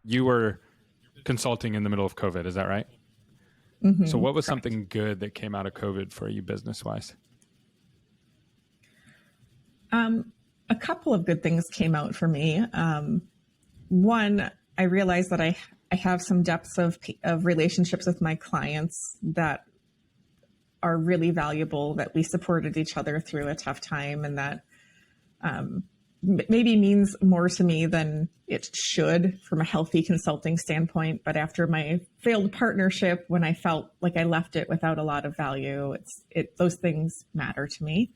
you were consulting in the middle of COVID. Is that right? Mm-hmm, so what was correct. something good that came out of COVID for you business-wise? A couple of good things came out for me. One, I realized that I have some depths of relationships with my clients that are really valuable, that we supported each other through a tough time, and that maybe means more to me than it should from a healthy consulting standpoint. But after my failed partnership, when I felt like I left it without a lot of value, those things matter to me.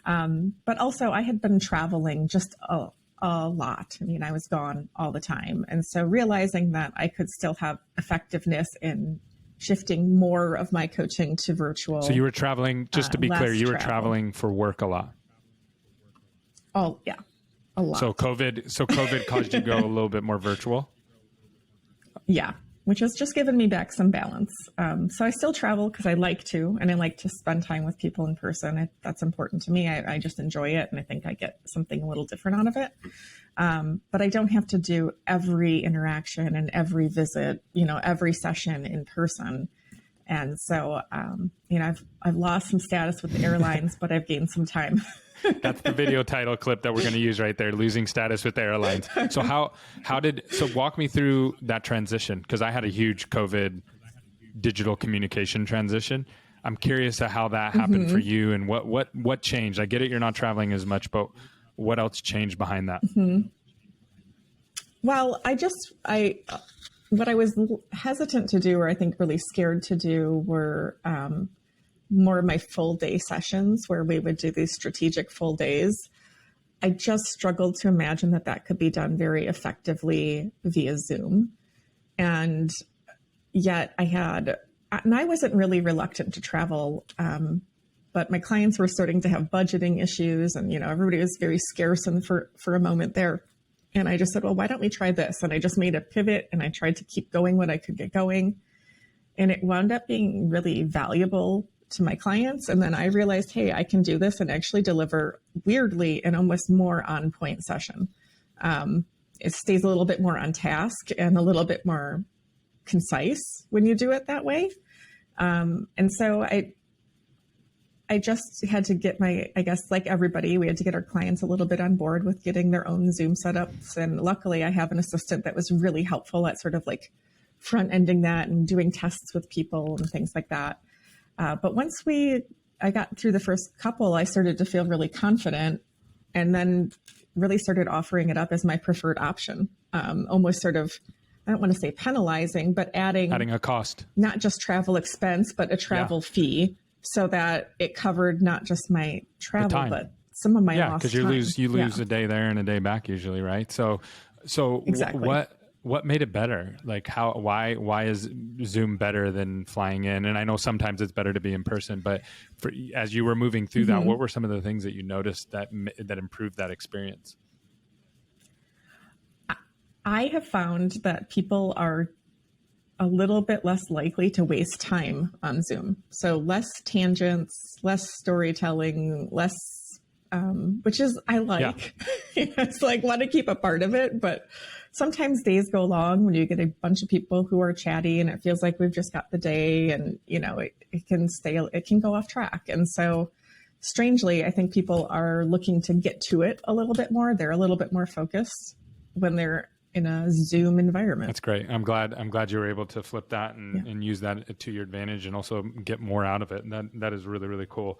But also I had been traveling just a lot. I mean, I was gone all the time. And so realizing that I could still have effectiveness in shifting more of my coaching to virtual. So you were traveling, just to be clear, you were traveling for work a lot. Oh, yeah. A lot. So COVID caused you to go a little bit more virtual? Yeah, which has just given me back some balance. So I still travel because I like to, and I like to spend time with people in person. That's important to me. I just enjoy it, and I think I get something a little different out of it. But I don't have to do every interaction and every visit, every session in person. And so, I've lost some status with the airlines, but I've gained some time. That's the video title clip that we're going to use right there, losing status with the airlines. So so walk me through that transition, because I had a huge COVID digital communication transition. I'm curious to how that happened for you, and what changed. I get it, you're not traveling as much, but what else changed behind that? Well, what I was hesitant to do, or I think really scared to do, were more of my full day sessions where we would do these strategic full days. I just struggled to imagine that could be done very effectively via Zoom. And yet I wasn't really reluctant to travel, but my clients were starting to have budgeting issues, and, everybody was very scarce and for a moment there. And I just said, well, why don't we try this? And I just made a pivot, and I tried to keep going what I could get going. And it wound up being really valuable to my clients. And then I realized, hey, I can do this and actually deliver, weirdly, an almost more on point session. It stays a little bit more on task and a little bit more concise when you do it that way. And so I just had to get I guess like everybody, we had to get our clients a little bit on board with getting their own Zoom setups. And luckily I have an assistant that was really helpful at sort of like front ending that and doing tests with people and things like that. But once I got through the first couple, I started to feel really confident, and then really started offering it up as my preferred option. Almost sort of, I don't want to say penalizing, but adding a cost, not just travel expense, but a travel fee, so that it covered not just my travel, but some of my lost time. Yeah, because you lose a day there and a day back usually, right? So exactly. What made it better? Like why is Zoom better than flying in? And I know sometimes it's better to be in person, but as you were moving through that, what were some of the things that you noticed that improved that experience? I have found that people are a little bit less likely to waste time on Zoom. So less tangents, less storytelling, less, which is, I like. Yeah. It's like, want to keep a part of it, but sometimes days go long when you get a bunch of people who are chatty and it feels like we've just got the day, and, it can go off track. And so strangely, I think people are looking to get to it a little bit more. They're a little bit more focused when they're in a Zoom environment. That's great. I'm glad you were able to flip that and use that to your advantage, and also get more out of it. And that is really, really cool.